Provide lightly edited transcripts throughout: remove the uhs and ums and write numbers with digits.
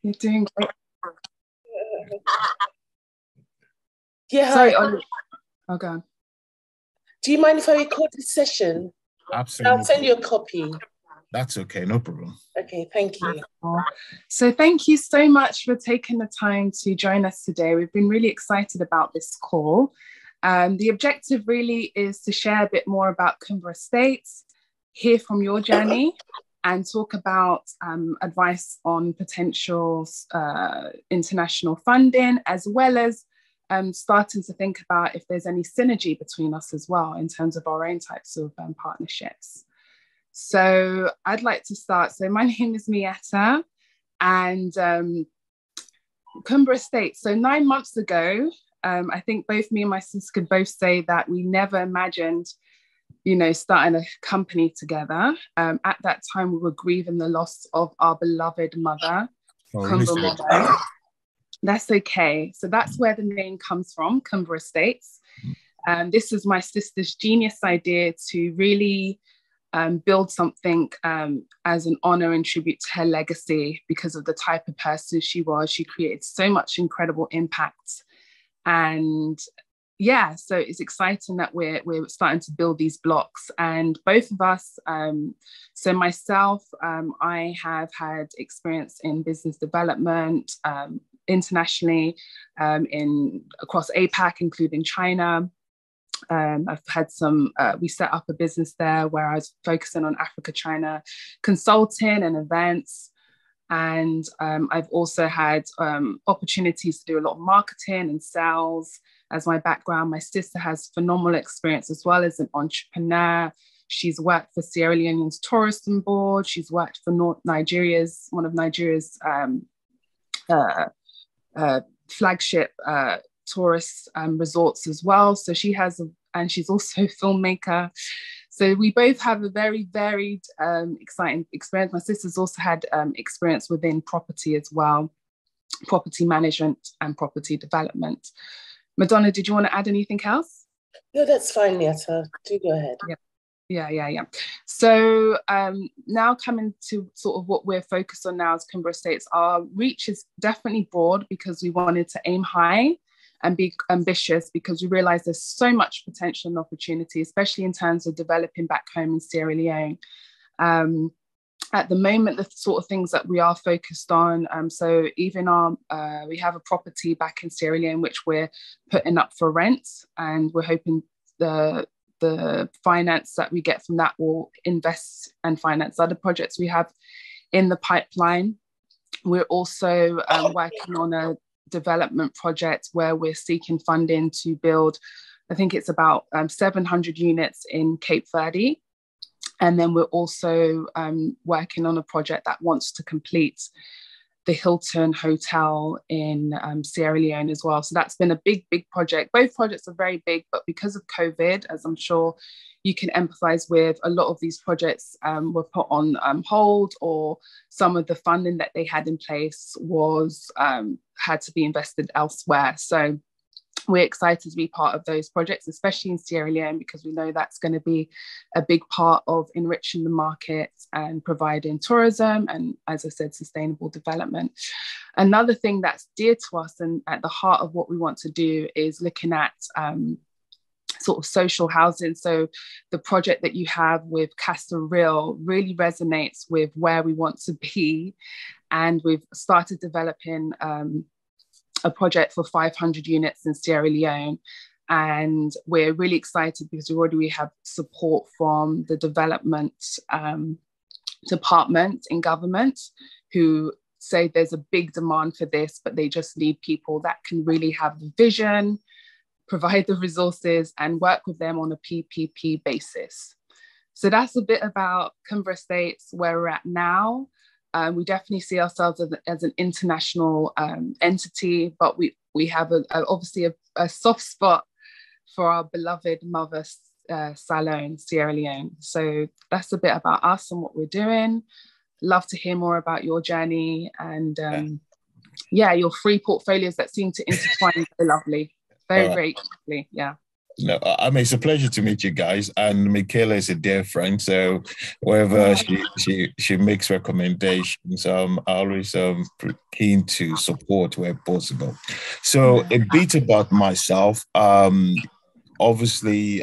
You're doing great. Yeah, Sorry, hi. Ollie. Oh, go on. Do you mind if I record this session? Absolutely. I'll send you a copy. That's okay, no problem. Okay, thank you. So thank you so much for taking the time to join us today. We've been really excited about this call. The objective really is to share a bit more about Kumba Estates, hear from your journey, and talk about advice on potential international funding, as well as starting to think about if there's any synergy between us as well in terms of our own types of partnerships. So I'd like to start. So my name is Mietta, and Kumba Estates. So 9 months ago, I think both me and my sister could both say that we never imagined, starting a company together. At that time, we were grieving the loss of our beloved mother, Kumba mother. That's okay. So that's where the name comes from, Kumba Estates. This is my sister's genius idea to really build something as an honor and tribute to her legacy because of the type of person she was. She created so much incredible impact. And yeah, so it's exciting that we're starting to build these blocks. And both of us, so myself, I have had experience in business development internationally, across APAC, including China. I've had we set up a business there where I was focusing on Africa, China, consulting and events. And I've also had opportunities to do a lot of marketing and sales as my background. My sister has phenomenal experience as well as an entrepreneur. She's worked for Sierra Leone's tourism board. She's worked for one of Nigeria's flagship tourist resorts as well. So and she's also a filmmaker. So we both have a very varied, exciting experience. My sister's also had experience within property as well, property management and property development. Madonna, did you want to add anything else? No, that's fine, Nieta. Do go ahead. Yeah. So now coming to sort of what we're focused on now as Kumba Estates, our reach is definitely broad because we wanted to aim high and be ambitious because we realize there's so much potential and opportunity, especially in terms of developing back home in Sierra Leone. At the moment, the sort of things that we are focused on, so even we have a property back in Sierra Leone, which we're putting up for rent, and we're hoping the finance that we get from that will invest and finance other projects we have in the pipeline. We're also working on a development project where we're seeking funding to build, I think it's about 700 units in Cape Verde. And then we're also working on a project that wants to complete the Hilton Hotel in Sierra Leone as well. So that's been a big project. Both projects are very big, but because of COVID, as I'm sure you can empathize with, a lot of these projects were put on hold, or some of the funding that they had in place was had to be invested elsewhere. So we're excited to be part of those projects, especially in Sierra Leone, because we know that's going to be a big part of enriching the market and providing tourism and, as I said, sustainable development. Another thing that's dear to us and at the heart of what we want to do is looking at sort of social housing. So the project that you have with Casa Real really resonates with where we want to be. And we've started developing a project for 500 units in Sierra Leone. And we're really excited because we have support from the development department in government, who say there's a big demand for this, but they just need people that can really have the vision, provide the resources, and work with them on a PPP basis. So that's a bit about Kumba Estates, where we're at now. We definitely see ourselves as an international entity, but we have obviously a soft spot for our beloved mother, Salone, Sierra Leone. So that's a bit about us and what we're doing. Love to hear more about your journey and your free portfolios that seem to intertwine so lovely. Very quickly, yeah. No, I mean, it's a pleasure to meet you guys. And Michaela is a dear friend, so wherever she makes recommendations, I always keen to support where possible. So a bit about myself. Obviously,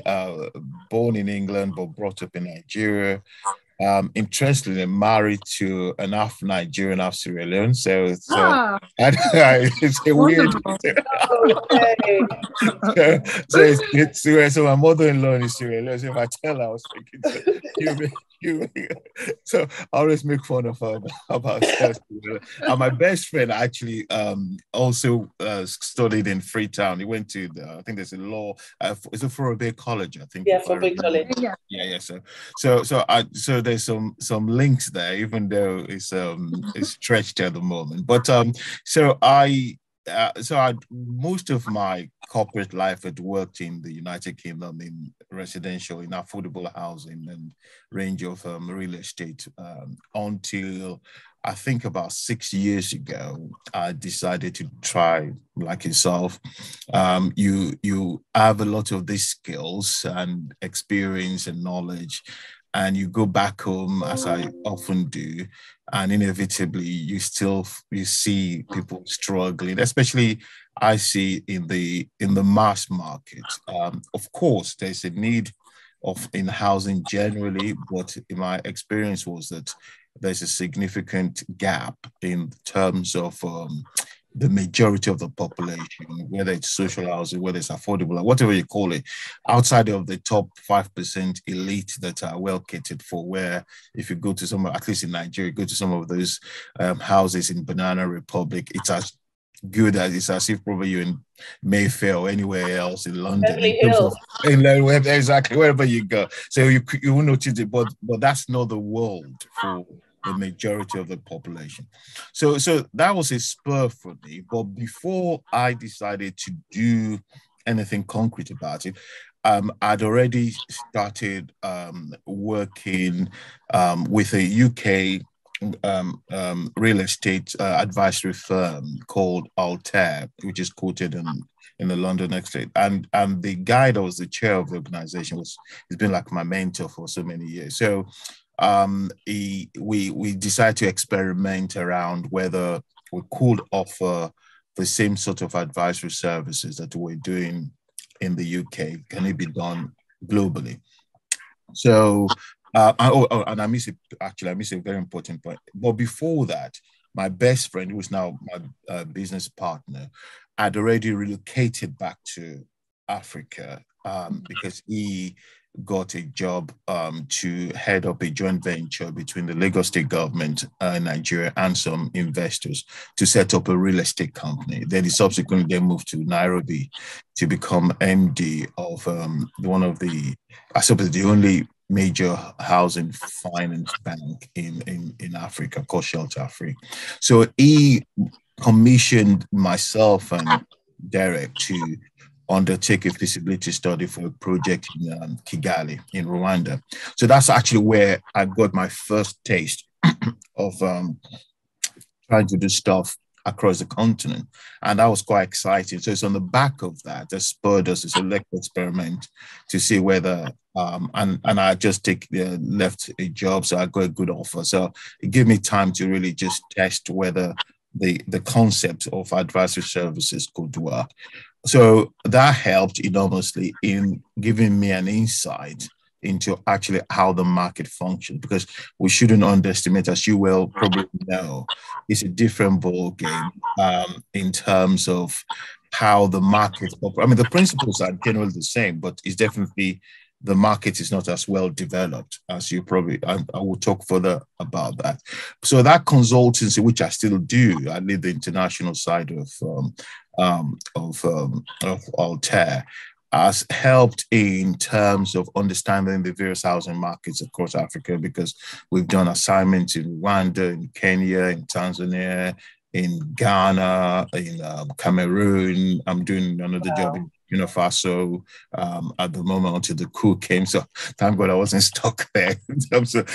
born in England but brought up in Nigeria. Interestingly married to an half Nigerian, half Sierra Leone. So Ah, it's a weird. wonderful. Okay. So my mother-in-law is Sierra Leone. So if I tell her I was speaking to you, so I always make fun of her about that. And my best friend actually also studied in Freetown. He went to I think there's a law. It's a Forobe College, I think. Yeah, If I for big remember. college. Yeah. Yeah. So there's some links there, even though it's stretched at the moment. But I most of my corporate life had worked in the United Kingdom in residential, in affordable housing and range of real estate until I think about 6 years ago, I decided to try like yourself. You have a lot of these skills and experience and knowledge, and you go back home as I often do, and inevitably you see people struggling, especially I see in the mass market. Of course, there's a need of in housing generally, but in my experience was that there's a significant gap in terms of the majority of the population, whether it's social housing, whether it's affordable, or whatever you call it, outside of the top 5% elite that are well catered for, where if you go to some, at least in Nigeria, go to some of those houses in Banana Republic, it's as good as it's as if probably you're in Mayfair or anywhere else in London. Beverly Hills. Exactly, wherever you go. So you will notice it, but that's not the world for the majority of the population. So that was a spur for me. But before I decided to do anything concrete about it, I'd already started working with a UK real estate advisory firm called Altair, which is quoted in the London Exchange. And the guy that was the chair of the organization he's been like my mentor for so many years. So we decided to experiment around whether we could offer the same sort of advisory services that we're doing in the UK. Can it be done globally? So, and I miss a very important point. But before that, my best friend, who is now my business partner, had already relocated back to Africa because he got a job to head up a joint venture between the Lagos State government in Nigeria and some investors to set up a real estate company. Then he subsequently then moved to Nairobi to become MD of one of the, I suppose, the only major housing finance bank in Africa called Shelter Africa. So he commissioned myself and Derek to undertake a feasibility study for a project in Kigali in Rwanda. So that's actually where I got my first taste of trying to do stuff across the continent. And that was quite exciting. So it's on the back of that that spurred us to select experiment to see whether, and I just left a job, so I got a good offer. So it gave me time to really just test whether the concept of advisory services could work. So that helped enormously in giving me an insight into actually how the market functions, because we shouldn't underestimate, as you well probably know, it's a different ball game in terms of how the market. I mean, the principles are generally the same, but it's definitely the market is not as well developed as you probably. I will talk further about that. So that consultancy, which I still do, I lead the international side of Altair, has helped in terms of understanding the various housing markets across Africa, because we've done assignments in Rwanda, in Kenya, in Tanzania, in Ghana, in Cameroon. I'm doing another job in Burkina Faso at the moment until the coup came. So thank God I wasn't stuck there. So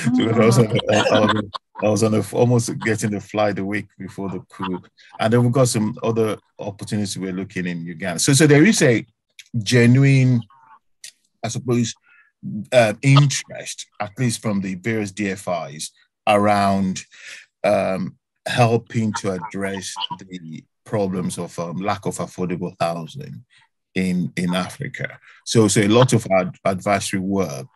I was on almost getting the flight the week before the coup. And then we've got some other opportunities we're looking in Uganda. So there is a genuine I suppose, interest, at least from the various DFIs, around helping to address the problems of lack of affordable housing in Africa. So a lot of our advisory work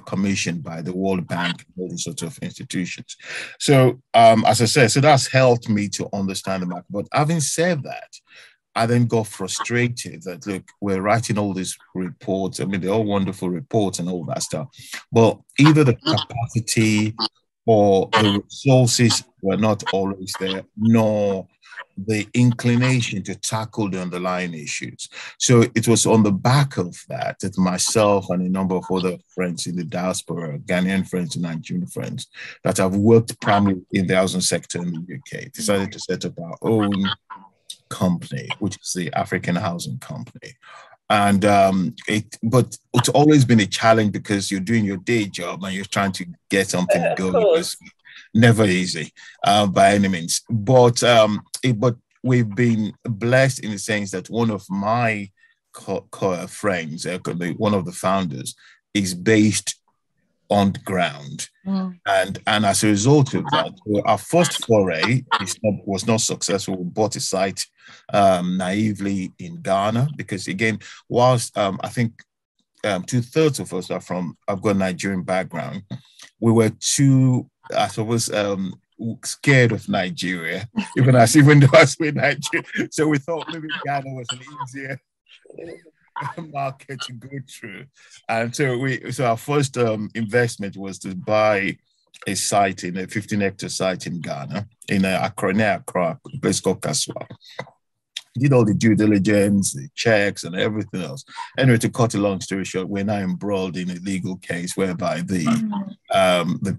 commissioned by the World Bank and all these sorts of institutions. So as I said, so that's helped me to understand the market. But having said that, I then got frustrated that, look, we're writing all these reports. I mean, they're all wonderful reports and all that stuff. But either the capacity or the resources were not always there, nor the inclination to tackle the underlying issues. So it was on the back of that that myself and a number of other friends in the diaspora, Ghanaian friends and Nigerian friends, that have worked primarily in the housing sector in the UK, decided to set up our own company, which is the African Housing Company. And but it's always been a challenge because you're doing your day job and you're trying to get something going. It's never easy by any means. But we've been blessed in the sense that one of my friends, one of the founders, is based on the ground. And as a result of that, our first foray was not successful. We bought a site naively in Ghana because, again, whilst I think 2/3 of us I've got a Nigerian background, we were too, I suppose, scared of Nigeria, even though I speak Nigerian. So we thought maybe Ghana was an easier market to go through. And so our first investment was to buy a site in a 15-hectare site in Ghana, in Accra, near Accra, a place called Kaswa. Did all the due diligence, the checks, and everything else. Anyway, to cut a long story short, we're now embroiled in a legal case whereby the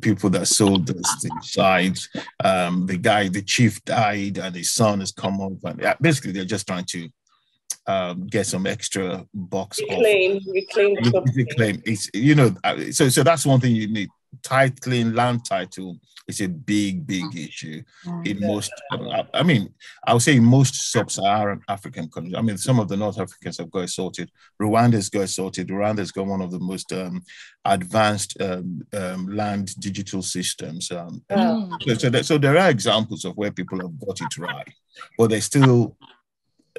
people that sold us the site, the chief died, and his son has come up, and basically they're just trying to get some extra bucks. Reclaim. It's, so that's one thing you need. Land title is a big issue in most. I would say in most sub-Saharan African countries. I mean, some of the North Africans have got it sorted. Rwanda's got it sorted. Rwanda's got one of the most advanced land digital systems. So there are examples of where people have got it right, but there's still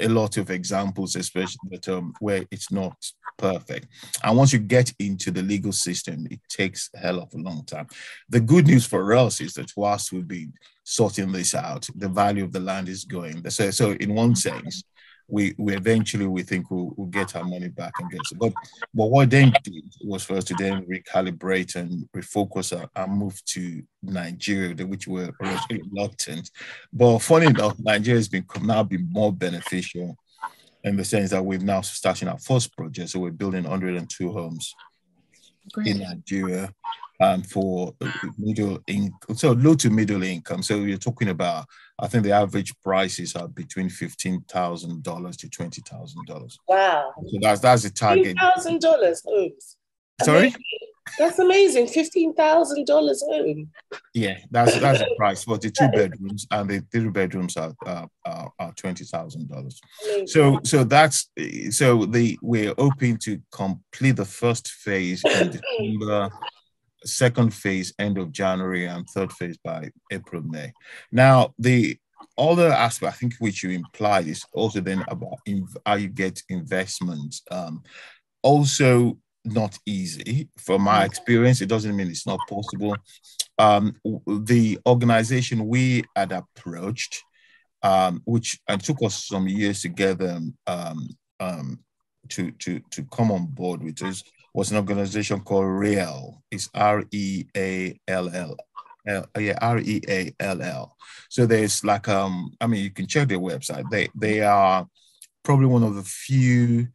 a lot of examples, especially that where it's not perfect. And once you get into the legal system, it takes a hell of a long time. The good news for us is that whilst we've been sorting this out, the value of the land is going. So in one sense, we eventually think we'll get our money back and get it. But what then did was for us to then recalibrate and refocus and move to Nigeria, which were reluctant. But funny enough, Nigeria has now been more beneficial in the sense that we've now starting our first project. So we're building 102 homes in Nigeria for low to middle income. So you're talking about, I think the average prices are between $15,000 to $20,000. Wow. So that's the target. $15,000 homes. Sorry? Amazing. That's amazing. $15,000 home. Yeah, that's the price for the 2 bedrooms, and the 3 bedrooms are $20,000. We're hoping to complete the first phase in December, second phase end of January, and third phase by April, May. Now, the other aspect I think which you implied is also then about how you get investment. Also not easy. From my experience, it doesn't mean it's not possible. The organization we had approached, which and took us some years to get them to come on board with us, was an organization called REALL. It's REALL. REALL. So there's like you can check their website. They are probably one of the few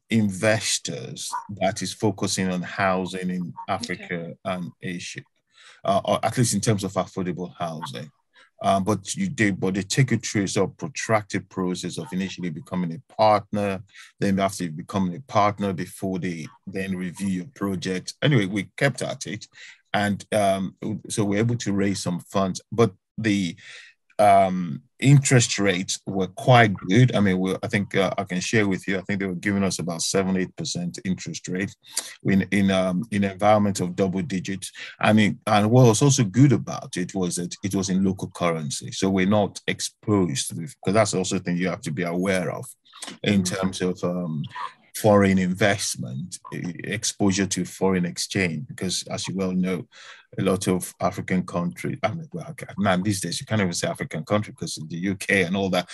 investors that is focusing on housing in Africa and Asia, or at least in terms of affordable housing. But they take you through a sort of protracted process of initially becoming a partner. Then after you become a partner, before they then review your project. Anyway, we kept at it, and so we're able to raise some funds. But interest rates were quite good. I mean, I think I can share with you. I think they were giving us about 7-8% interest rate in an environment of double digits. I mean, and what was also good about it was that it was in local currency, so we're not exposed because that's also a thing you have to be aware of in terms of foreign investment, exposure to foreign exchange, because as you well know, a lot of African countries, I mean, well, now these days you can't even say African country because in the UK and all that,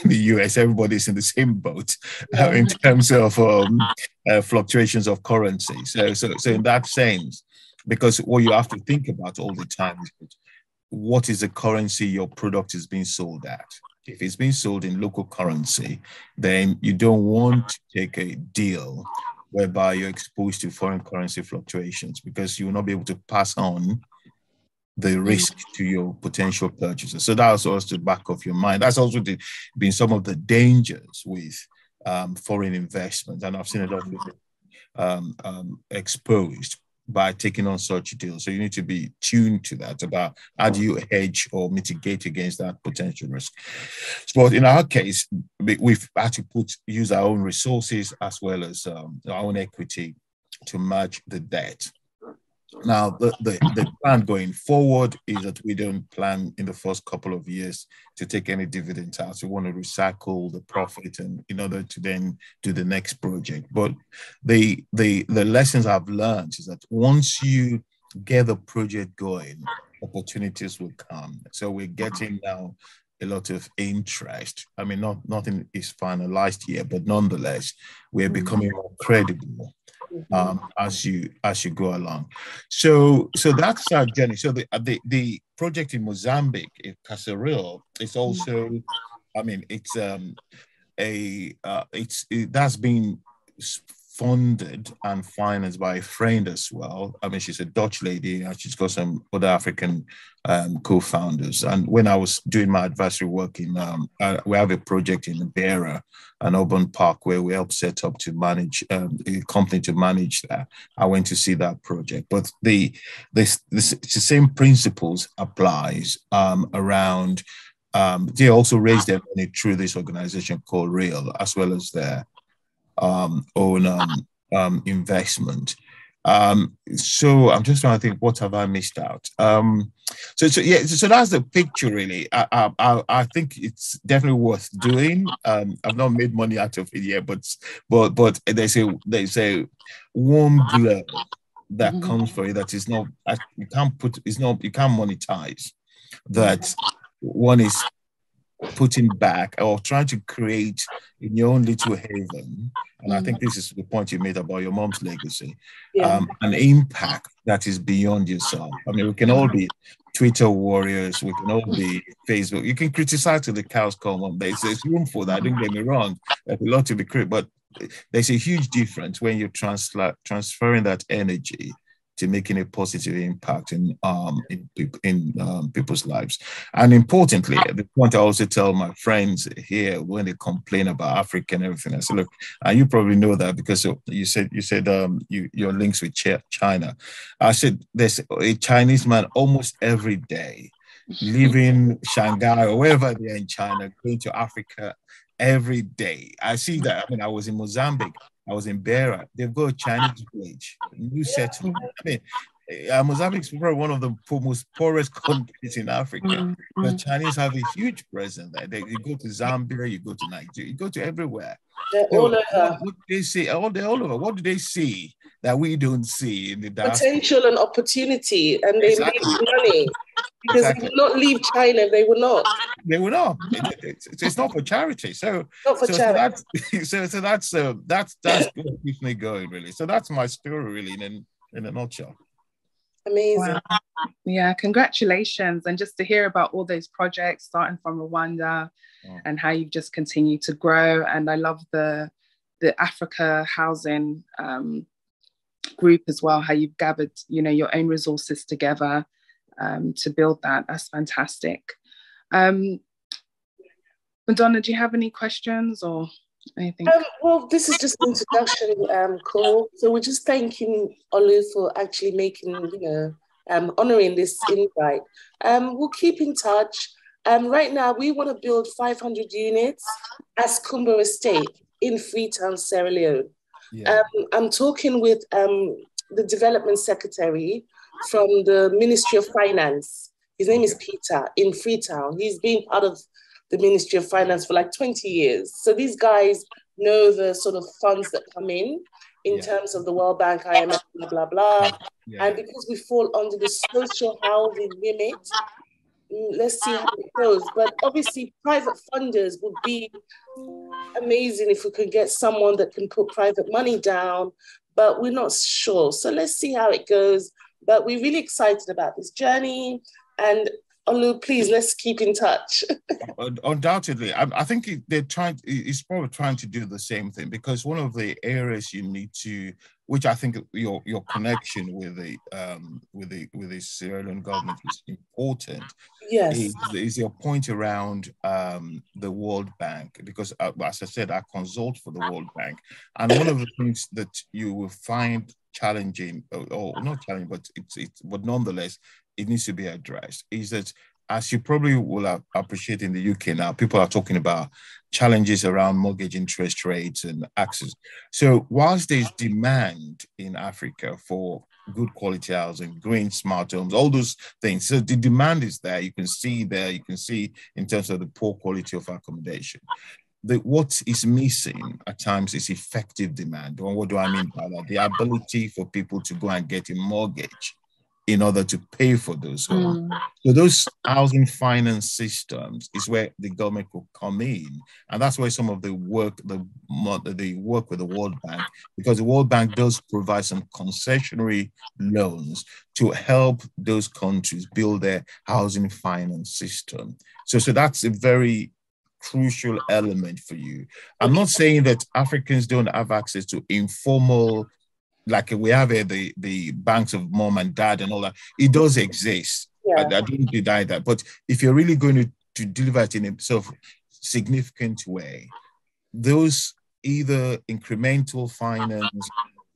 the US, everybody's in the same boat in terms of fluctuations of currency. So in that sense, because what you have to think about all the time is what is the currency your product is being sold at? If it's being sold in local currency, then you don't want to take a deal whereby you're exposed to foreign currency fluctuations because you will not be able to pass on the risk to your potential purchasers. So that's also the back of your mind. That's also been some of the dangers with foreign investment. And I've seen a lot of people exposed by taking on such deals. So you need to be tuned to that about how do you hedge or mitigate against that potential risk. But in our case, we've had to use our own resources as well as our own equity to match the debt. Now, the plan going forward is that we don't plan in the first couple of years to take any dividends out. We want to recycle the profit and in order to then do the next project. But the lessons I've learned is that once you get the project going, opportunities will come. So we're getting now a lot of interest. I mean, nothing is finalized yet, but nonetheless, we're becoming more credible as you go along. So that's our journey. So the project in Mozambique, in Casaril, is also, I mean, that's been funded and financed by a friend as well. I mean, she's a Dutch lady and she's got some other African co-founders. And when I was doing my advisory work we have a project in Beira, an urban park where we help set up to manage a company to manage that. I went to see that project, but the same principles applies around. They also raise their money through this organization called Real, as well as their own investment. So I'm just trying to think, what have I missed out? So that's the picture really. I think it's definitely worth doing. I've not made money out of it yet, but there's a warm glow that comes for it that is not, you can't monetize, that one is putting back or trying to create in your own little haven. And I think this is the point you made about your mom's legacy, an impact that is beyond yourself. I mean, we can all be Twitter warriors, we can all be Facebook. You can criticize till the cows come home. There's room for that, don't get me wrong. There's a lot to be critical, but there's a huge difference when you're transferring that energy to making a positive impact in people's lives. And importantly, the point I also tell my friends here when they complain about Africa and everything, I say, look, and you probably know that because you said your links with China. I said there's a Chinese man almost every day leaving Shanghai or wherever they're in China, going to Africa every day. I see that. I mean, I was in Mozambique. I was in Beira. They've got a Chinese village, new settlement. I mean, Mozambique is probably one of the most poorest countries in Africa. The Chinese have a huge presence there. You go to Zambia, you go to Nigeria, you go to everywhere. They're all over. What do they see? They're all over. What do they see that we don't see in the diaspora? Potential and opportunity, and they make money. Because they will not leave China, they will not. They will not. It's not for charity. So that's what keeps me going, really. So that's my story, really, in a nutshell. Amazing. Wow. Yeah, congratulations. And just to hear about all those projects starting from Rwanda and how you've just continued to grow. And I love the Africa housing group as well, how you've gathered, your own resources together to build that. That's fantastic. Madonna, do you have any questions or anything? Well, this is just an introduction call. So we're just thanking Olu for actually making, honoring this invite. We'll keep in touch. Right now, we want to build 500 units as Kumba Estate in Freetown, Sierra Leone. Yeah. I'm talking with the development secretary from the Ministry of Finance. His name is Peter in Freetown. He's been part of the Ministry of Finance for like 20 years. So these guys know the sort of funds that come in terms of the World Bank, IMF, blah, blah, blah. Yeah. And because we fall under the social housing limit, let's see how it goes. But obviously, private funders would be amazing if we could get someone that can put private money down, but we're not sure. So let's see how it goes. But we're really excited about this journey. And Olu, please, let's keep in touch. Undoubtedly. I think it's probably trying to do the same thing, because one of the areas you need to, which I think your connection with the Sierra Leone government is important. Yes. Is your point around the World Bank, because as I said, I consult for the World Bank, and one of the things that you will find challenging, or not challenging, but nonetheless, it needs to be addressed, is that, as you probably will appreciate in the UK now, people are talking about challenges around mortgage interest rates and access. So whilst there's demand in Africa for good quality housing, green, smart homes, all those things, so the demand is there. You can see in terms of the poor quality of accommodation. What is missing at times is effective demand. And what do I mean by that? The ability for people to go and get a mortgage in order to pay for those homes. So those housing finance systems is where the government could come in. And that's where some of the work with the World Bank, because the World Bank does provide some concessionary loans to help those countries build their housing finance system. So that's a very crucial element for you. I'm not saying that Africans don't have access to informal, like we have the banks of mom and dad and all that. It does exist. Yeah. I don't deny that. But if you're really going to deliver it in a sort of significant way, those either incremental finance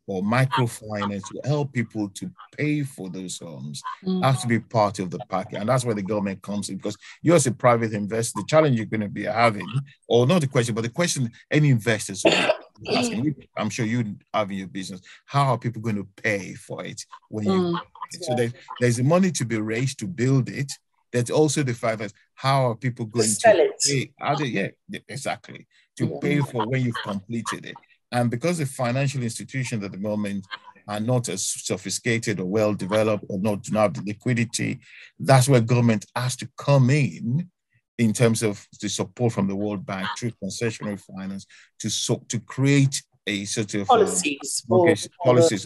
or microfinance to help people to pay for those homes have to be part of the package. And that's where the government comes in, because you as a private investor, the challenge you're going to be having, or not the question, but the question any investors will be asking, I'm sure you have in your business, how are people going to pay for it when you so there's the money to be raised to build it. There's also the fact that how are people going to pay? Exactly. To pay for when you've completed it. And because the financial institutions at the moment are not as sophisticated or well developed, or do not have the liquidity, that's where government has to come in terms of the support from the World Bank through concessionary finance to create a sort of policies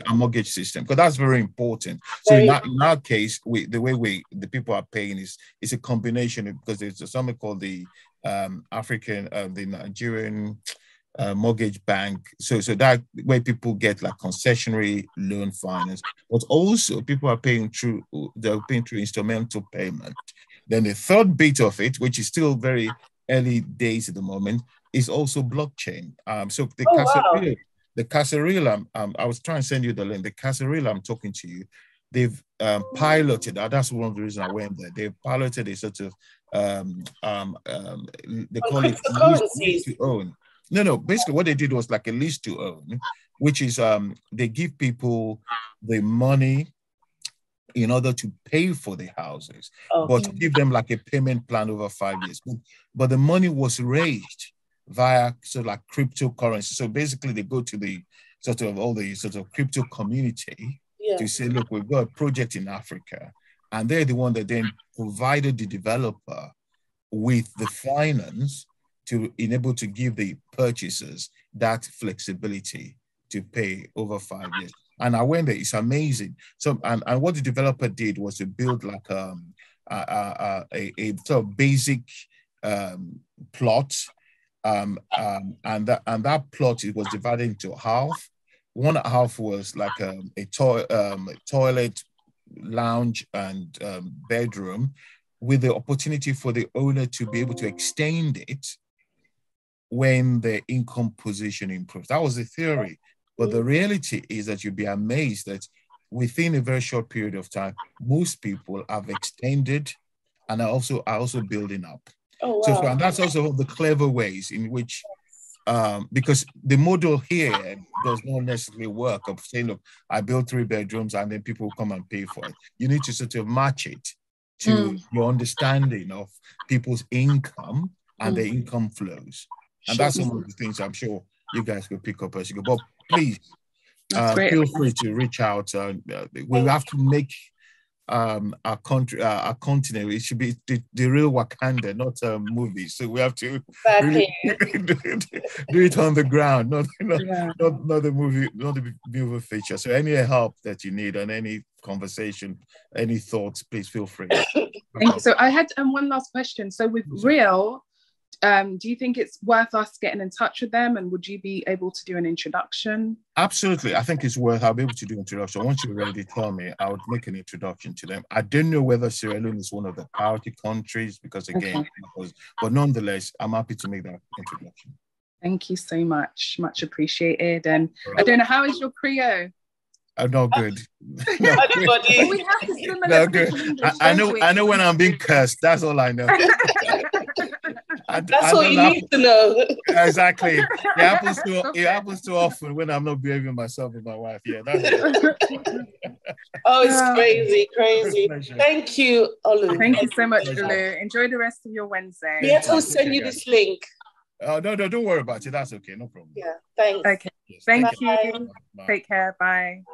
and mortgage system, because that's very important. So in our case, the people are paying is a combination, because there's something called the the Nigerian mortgage bank. So that way people get like concessionary loan finance, but also people are paying through instrumental payment. Then the third bit of it, which is still very early days at the moment, is also blockchain. So the Casaril, I was trying to send you the link. The Casaril I'm talking to you, they've piloted. That's one of the reasons I went there. They've piloted a sort of they call it lease to own. No. Basically, what they did was like a lease to own, which is they give people the money in order to pay for the houses, but give them like a payment plan over 5 years. But the money was raised via like cryptocurrency. So basically, they go to the all the crypto community to say, look, we've got a project in Africa, and they're the one that then provided the developer with the finance to enable to give the purchasers that flexibility to pay over 5 years. And I went there, it's amazing. So, and what the developer did was to build like a sort of basic plot. And that plot, it was divided into half. One half was like a toilet, lounge, and bedroom, with the opportunity for the owner to be able to extend it when the income position improves. That was the theory. But the reality is that you'd be amazed that within a very short period of time, most people have extended and I also building up. Oh, wow. So and that's also the clever ways in which, because the model here does not necessarily work of saying, look, I build 3 bedrooms and then people come and pay for it. You need to sort of match it to your understanding of people's income and their income flows. And that's some of the things I'm sure you guys will pick up as you go. But please, feel free to reach out. We have to make our country, our continent, it should be the real Wakanda, not a movie. So we have to really do it on the ground, not the movie, not the movie feature. So any help that you need and any conversation, any thoughts, please feel free. Thank you. So I had one last question. So with Real, do you think it's worth us getting in touch with them, and would you be able to do an introduction? Absolutely. I think it's worth. I'll be able to do an introduction. Once you're ready, tell me. I would make an introduction to them. I don't know whether Sierra Leone is one of the priority countries because, again, but nonetheless, I'm happy to make that introduction. Thank you so much. Much appreciated. And I don't know, how is your Creole? Not good. Not good. We have to similar. Not good. I know when I'm being cursed. That's all I know. That's all you need to know. Exactly. It happens too often when I'm not behaving myself with my wife. Yeah, that's it. Oh, it's crazy. Thank you, Olu. Thank you so much, Olu. Enjoy the rest of your Wednesday. Yes, I'll send you this link. No, don't worry about it. That's okay. No problem. Yeah, thanks. Okay. Yes, Thank you. Bye. Take care. Bye.